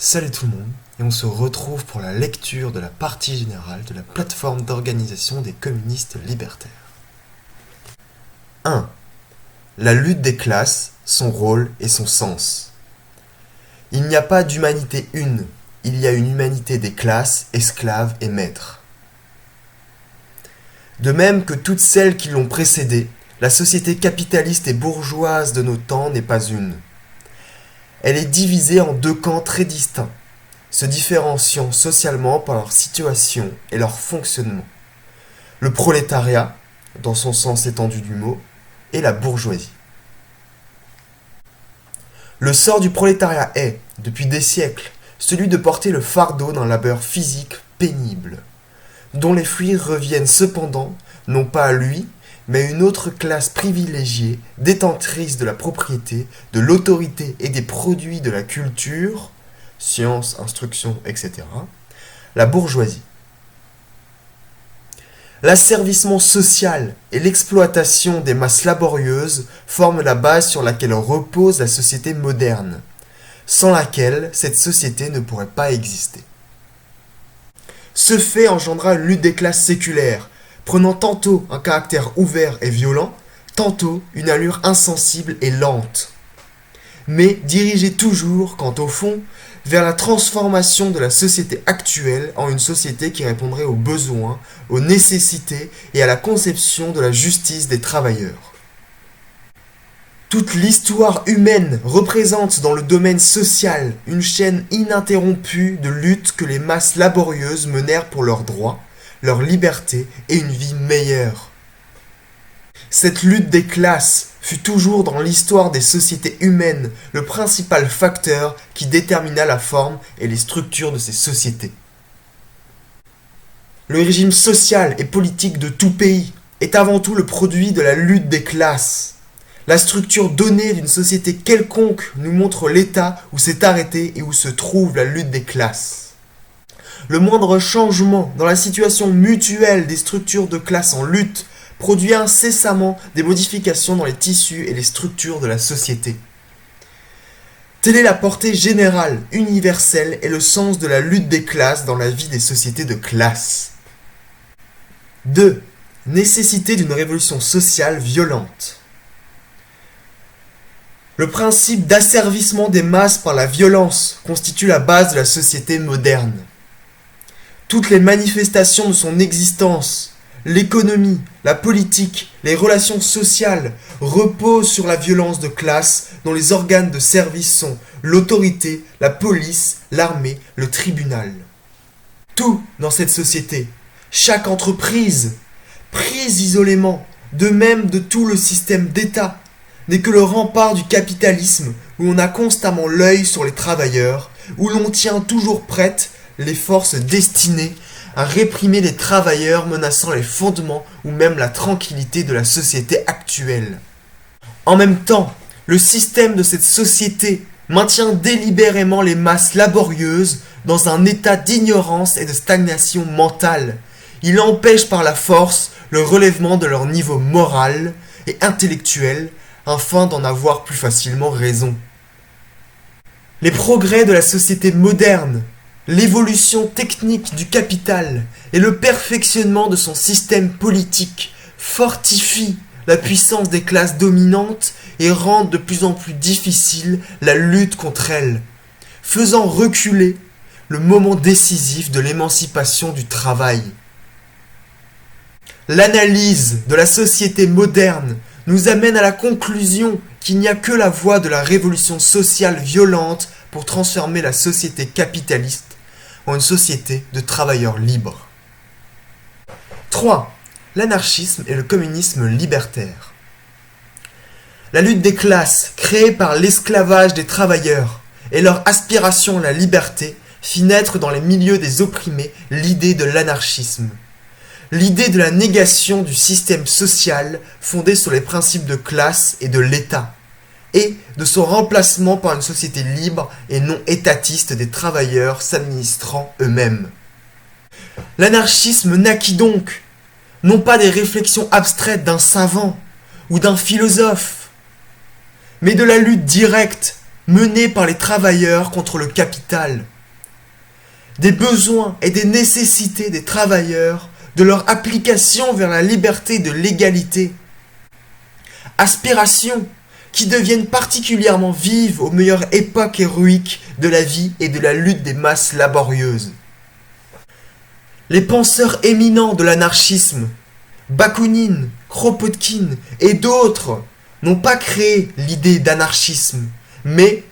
Salut tout le monde, et on se retrouve pour la lecture de la partie générale de la plateforme d'organisation des communistes libertaires. 1. La lutte des classes, son rôle et son sens. Il n'y a pas d'humanité une, il y a une humanité des classes, esclaves et maîtres. De même que toutes celles qui l'ont précédée, la société capitaliste et bourgeoise de nos temps n'est pas une. Elle est divisée en deux camps très distincts, se différenciant socialement par leur situation et leur fonctionnement. Le prolétariat, dans son sens étendu du mot, et la bourgeoisie. Le sort du prolétariat est, depuis des siècles, celui de porter le fardeau d'un labeur physique pénible, dont les fruits reviennent cependant, non pas à lui, mais à une autre classe privilégiée, détentrice de la propriété, de l'autorité et des produits de la culture, science, instruction, etc., la bourgeoisie. L'asservissement social et l'exploitation des masses laborieuses forment la base sur laquelle repose la société moderne, sans laquelle cette société ne pourrait pas exister. Ce fait engendra une lutte des classes séculaires, prenant tantôt un caractère ouvert et violent, tantôt une allure insensible et lente, mais dirigée toujours, quant au fond, vers la transformation de la société actuelle en une société qui répondrait aux besoins, aux nécessités et à la conception de la justice des travailleurs. Toute l'histoire humaine représente dans le domaine social une chaîne ininterrompue de luttes que les masses laborieuses menèrent pour leurs droits, leur liberté et une vie meilleure. Cette lutte des classes fut toujours dans l'histoire des sociétés humaines le principal facteur qui détermina la forme et les structures de ces sociétés. Le régime social et politique de tout pays est avant tout le produit de la lutte des classes. La structure donnée d'une société quelconque nous montre l'état où s'est arrêtée et où se trouve la lutte des classes. Le moindre changement dans la situation mutuelle des structures de classe en lutte produit incessamment des modifications dans les tissus et les structures de la société. Telle est la portée générale, universelle et le sens de la lutte des classes dans la vie des sociétés de classe. 2. Nécessité d'une révolution sociale violente. Le principe d'asservissement des masses par la violence constitue la base de la société moderne. Toutes les manifestations de son existence, l'économie, la politique, les relations sociales reposent sur la violence de classe dont les organes de service sont l'autorité, la police, l'armée, le tribunal. Tout dans cette société, chaque entreprise, prise isolément, de même de tout le système d'État, n'est que le rempart du capitalisme où on a constamment l'œil sur les travailleurs, où l'on tient toujours prêtes les forces destinées à réprimer les travailleurs menaçant les fondements ou même la tranquillité de la société actuelle. En même temps, le système de cette société maintient délibérément les masses laborieuses dans un état d'ignorance et de stagnation mentale. Il empêche par la force le relèvement de leur niveau moral et intellectuel afin d'en avoir plus facilement raison. Les progrès de la société moderne, l'évolution technique du capital et le perfectionnement de son système politique fortifient la puissance des classes dominantes et rendent de plus en plus difficile la lutte contre elles, faisant reculer le moment décisif de l'émancipation du travail. L'analyse de la société moderne nous amène à la conclusion qu'il n'y a que la voie de la révolution sociale violente pour transformer la société capitaliste en une société de travailleurs libres. 3. L'anarchisme et le communisme libertaire. La lutte des classes, créée par l'esclavage des travailleurs et leur aspiration à la liberté, fit naître dans les milieux des opprimés l'idée de l'anarchisme. L'idée de la négation du système social fondé sur les principes de classe et de l'État, et de son remplacement par une société libre et non étatiste des travailleurs s'administrant eux-mêmes. L'anarchisme naquit donc, non pas des réflexions abstraites d'un savant ou d'un philosophe, mais de la lutte directe menée par les travailleurs contre le capital, des besoins et des nécessités des travailleurs, de leur application vers la liberté de l'égalité. Aspirations qui deviennent particulièrement vives aux meilleures époques héroïques de la vie et de la lutte des masses laborieuses. Les penseurs éminents de l'anarchisme, Bakounine, Kropotkin et d'autres, n'ont pas créé l'idée d'anarchisme, mais,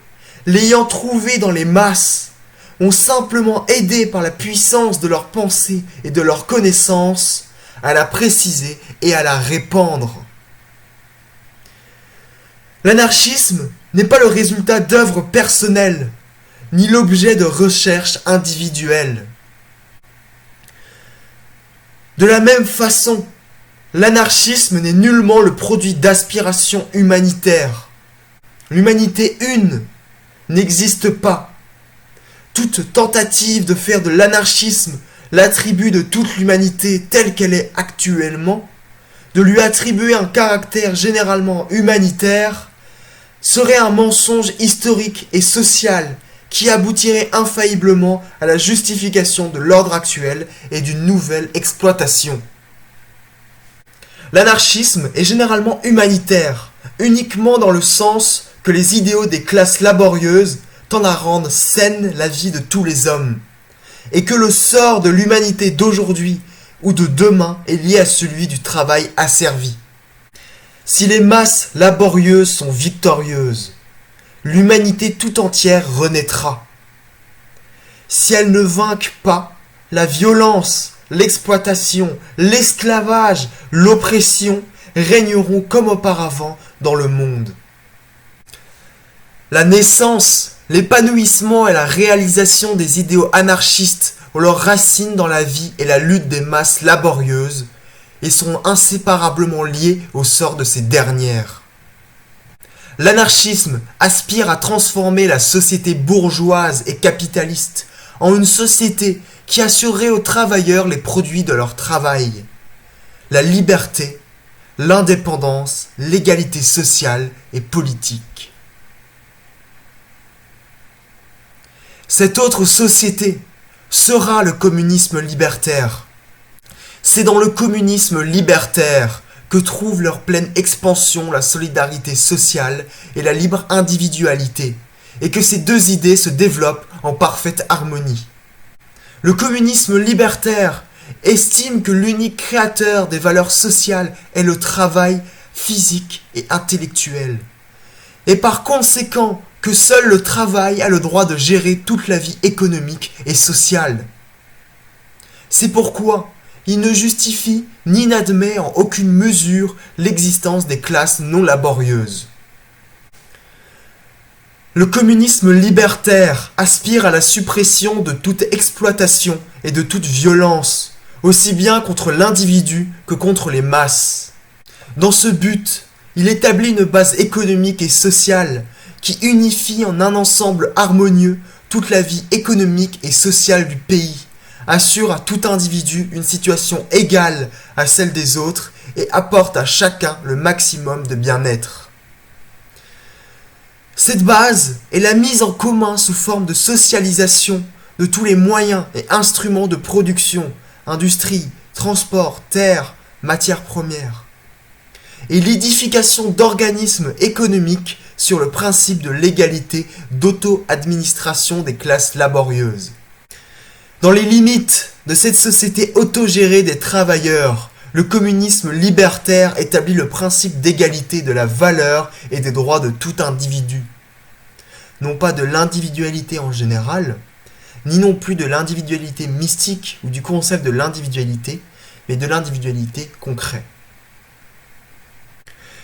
l'ayant trouvée dans les masses, ont simplement aidé par la puissance de leur pensée et de leur connaissance à la préciser et à la répandre. L'anarchisme n'est pas le résultat d'œuvres personnelles, ni l'objet de recherches individuelles. De la même façon, l'anarchisme n'est nullement le produit d'aspirations humanitaires. L'humanité une n'existe pas. Toute tentative de faire de l'anarchisme l'attribut de toute l'humanité telle qu'elle est actuellement, de lui attribuer un caractère généralement humanitaire, serait un mensonge historique et social qui aboutirait infailliblement à la justification de l'ordre actuel et d'une nouvelle exploitation. L'anarchisme est généralement humanitaire, uniquement dans le sens que les idéaux des classes laborieuses tendent à rendre saine la vie de tous les hommes, et que le sort de l'humanité d'aujourd'hui ou de demain est lié à celui du travail asservi. Si les masses laborieuses sont victorieuses, l'humanité tout entière renaîtra. Si elles ne vainquent pas, la violence, l'exploitation, l'esclavage, l'oppression régneront comme auparavant dans le monde. La naissance, l'épanouissement et la réalisation des idéaux anarchistes ont leurs racines dans la vie et la lutte des masses laborieuses et sont inséparablement liés au sort de ces dernières. L'anarchisme aspire à transformer la société bourgeoise et capitaliste en une société qui assurerait aux travailleurs les produits de leur travail. La liberté, l'indépendance, l'égalité sociale et politique. Cette autre société sera le communisme libertaire. C'est dans le communisme libertaire que trouvent leur pleine expansion la solidarité sociale et la libre individualité, et que ces deux idées se développent en parfaite harmonie. Le communisme libertaire estime que l'unique créateur des valeurs sociales est le travail physique et intellectuel, et par conséquent que seul le travail a le droit de gérer toute la vie économique et sociale. C'est pourquoi il ne justifie ni n'admet en aucune mesure l'existence des classes non laborieuses. Le communisme libertaire aspire à la suppression de toute exploitation et de toute violence, aussi bien contre l'individu que contre les masses. Dans ce but, il établit une base économique et sociale qui unifie en un ensemble harmonieux toute la vie économique et sociale du pays, assure à tout individu une situation égale à celle des autres et apporte à chacun le maximum de bien-être. Cette base est la mise en commun sous forme de socialisation de tous les moyens et instruments de production, industrie, transport, terre, matières premières, et l'édification d'organismes économiques sur le principe de l'égalité d'auto-administration des classes laborieuses. Dans les limites de cette société autogérée des travailleurs, le communisme libertaire établit le principe d'égalité de la valeur et des droits de tout individu. Non pas de l'individualité en général, ni non plus de l'individualité mystique ou du concept de l'individualité, mais de l'individualité concrète.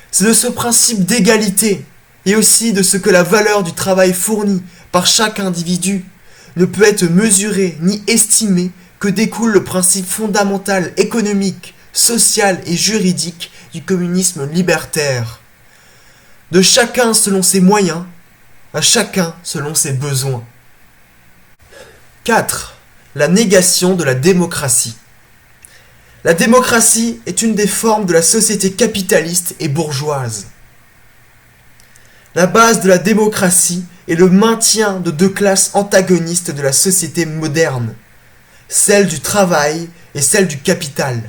C'est de ce principe d'égalité et aussi de ce que la valeur du travail fourni par chaque individu ne peut être mesurée ni estimée que découle le principe fondamental économique, social et juridique du communisme libertaire. De chacun selon ses moyens, à chacun selon ses besoins. 4. La négation de la démocratie. La démocratie est une des formes de la société capitaliste et bourgeoise. La base de la démocratie et le maintien de deux classes antagonistes de la société moderne, celle du travail et celle du capital,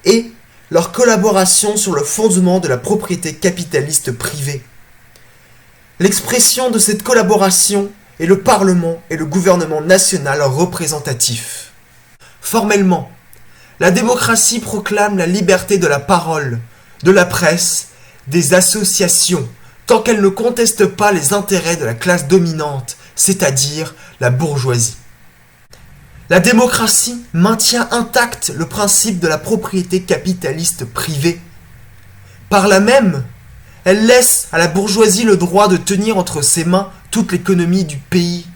et leur collaboration sur le fondement de la propriété capitaliste privée. L'expression de cette collaboration est le Parlement et le gouvernement national représentatif. Formellement, la démocratie proclame la liberté de la parole, de la presse, des associations, tant qu'elle ne conteste pas les intérêts de la classe dominante, c'est-à-dire la bourgeoisie. La démocratie maintient intact le principe de la propriété capitaliste privée. Par là même, elle laisse à la bourgeoisie le droit de tenir entre ses mains toute l'économie du pays,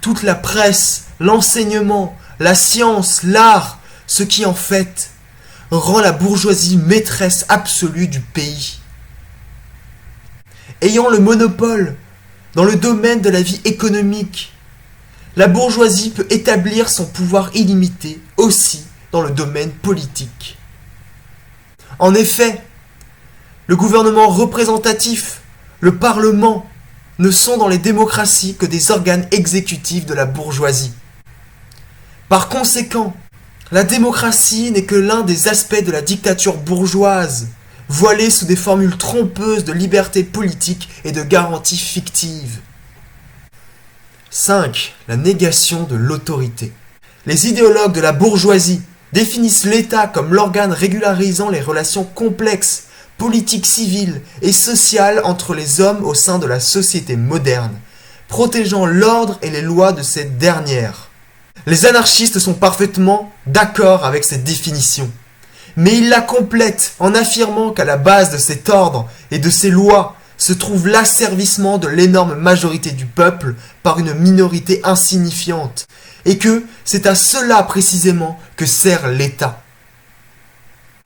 toute la presse, l'enseignement, la science, l'art, ce qui en fait rend la bourgeoisie maîtresse absolue du pays. Ayant le monopole dans le domaine de la vie économique, la bourgeoisie peut établir son pouvoir illimité aussi dans le domaine politique. En effet, le gouvernement représentatif, le Parlement, ne sont dans les démocraties que des organes exécutifs de la bourgeoisie. Par conséquent, la démocratie n'est que l'un des aspects de la dictature bourgeoise, voilée sous des formules trompeuses de liberté politique et de garanties fictives. 5. La négation de l'autorité. Les idéologues de la bourgeoisie définissent l'État comme l'organe régularisant les relations complexes, politiques, civiles et sociales entre les hommes au sein de la société moderne, protégeant l'ordre et les lois de cette dernière. Les anarchistes sont parfaitement d'accord avec cette définition, mais ils la complètent en affirmant qu'à la base de cet ordre et de ces lois se trouve l'asservissement de l'énorme majorité du peuple par une minorité insignifiante, et que c'est à cela précisément que sert l'État.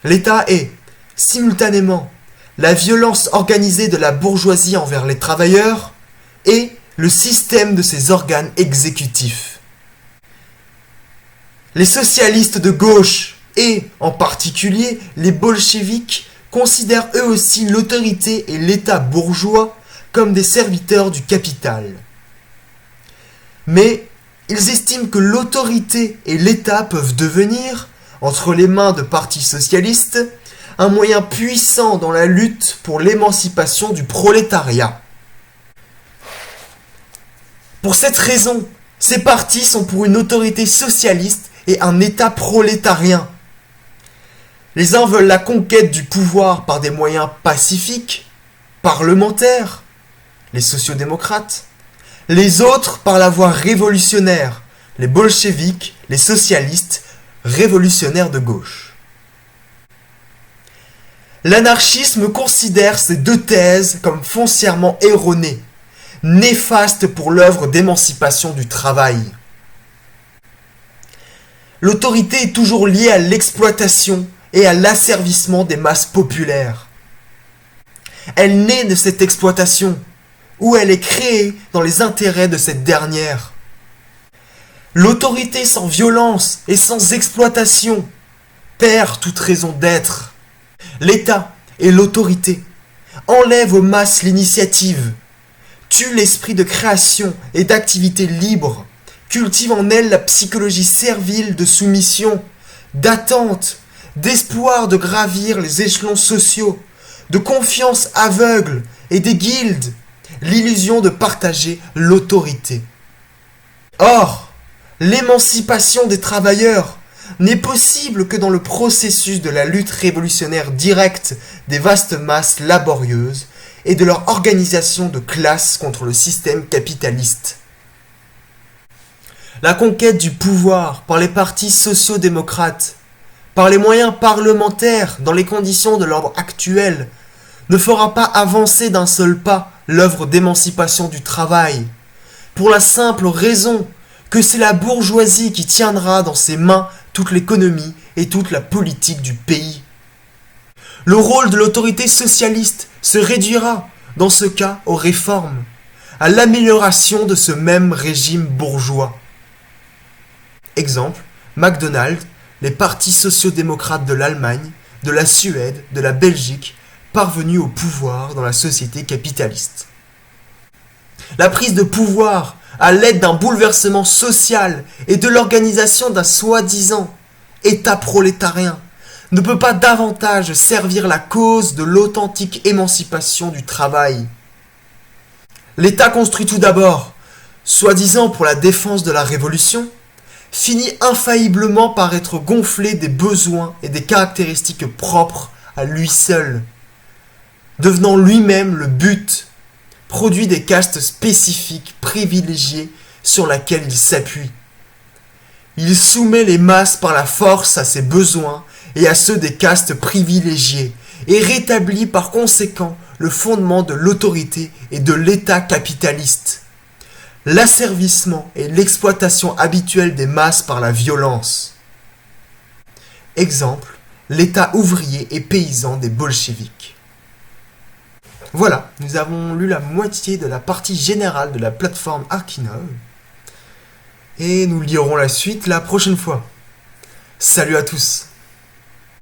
L'État est, simultanément, la violence organisée de la bourgeoisie envers les travailleurs et le système de ses organes exécutifs. Les socialistes de gauche et, en particulier, les bolcheviks considèrent eux aussi l'autorité et l'État bourgeois comme des serviteurs du capital. Mais ils estiment que l'autorité et l'État peuvent devenir, entre les mains de partis socialistes, un moyen puissant dans la lutte pour l'émancipation du prolétariat. Pour cette raison, ces partis sont pour une autorité socialiste et un État prolétarien. Les uns veulent la conquête du pouvoir par des moyens pacifiques, parlementaires, les sociodémocrates, les autres par la voie révolutionnaire, les bolcheviks, les socialistes, révolutionnaires de gauche. L'anarchisme considère ces deux thèses comme foncièrement erronées, néfastes pour l'œuvre d'émancipation du travail. L'autorité est toujours liée à l'exploitation et à l'asservissement des masses populaires. Elle naît de cette exploitation, ou elle est créée dans les intérêts de cette dernière. L'autorité sans violence et sans exploitation perd toute raison d'être. L'État et l'autorité enlèvent aux masses l'initiative, tuent l'esprit de création et d'activité libre, cultivent en elles la psychologie servile de soumission, d'attente, d'espoir de gravir les échelons sociaux, de confiance aveugle et des guildes, l'illusion de partager l'autorité. Or, l'émancipation des travailleurs n'est possible que dans le processus de la lutte révolutionnaire directe des vastes masses laborieuses et de leur organisation de classe contre le système capitaliste. La conquête du pouvoir par les partis sociaux-démocrates, par les moyens parlementaires dans les conditions de l'ordre actuel, ne fera pas avancer d'un seul pas l'œuvre d'émancipation du travail, pour la simple raison que c'est la bourgeoisie qui tiendra dans ses mains toute l'économie et toute la politique du pays. Le rôle de l'autorité socialiste se réduira, dans ce cas, aux réformes, à l'amélioration de ce même régime bourgeois. Exemple, McDonald's, les partis sociaux-démocrates de l'Allemagne, de la Suède, de la Belgique, parvenus au pouvoir dans la société capitaliste. La prise de pouvoir à l'aide d'un bouleversement social et de l'organisation d'un soi-disant État prolétarien ne peut pas davantage servir la cause de l'authentique émancipation du travail. L'État construit tout d'abord, soi-disant pour la défense de la révolution, finit infailliblement par être gonflé des besoins et des caractéristiques propres à lui seul, devenant lui-même le but, produit des castes spécifiques privilégiées sur laquelle il s'appuie. Il soumet les masses par la force à ses besoins et à ceux des castes privilégiées, et rétablit par conséquent le fondement de l'autorité et de l'État capitaliste. L'asservissement et l'exploitation habituelle des masses par la violence. Exemple, l'État ouvrier et paysan des bolcheviks. Voilà, nous avons lu la moitié de la partie générale de la plateforme Archinov. Et nous lirons la suite la prochaine fois. Salut à tous!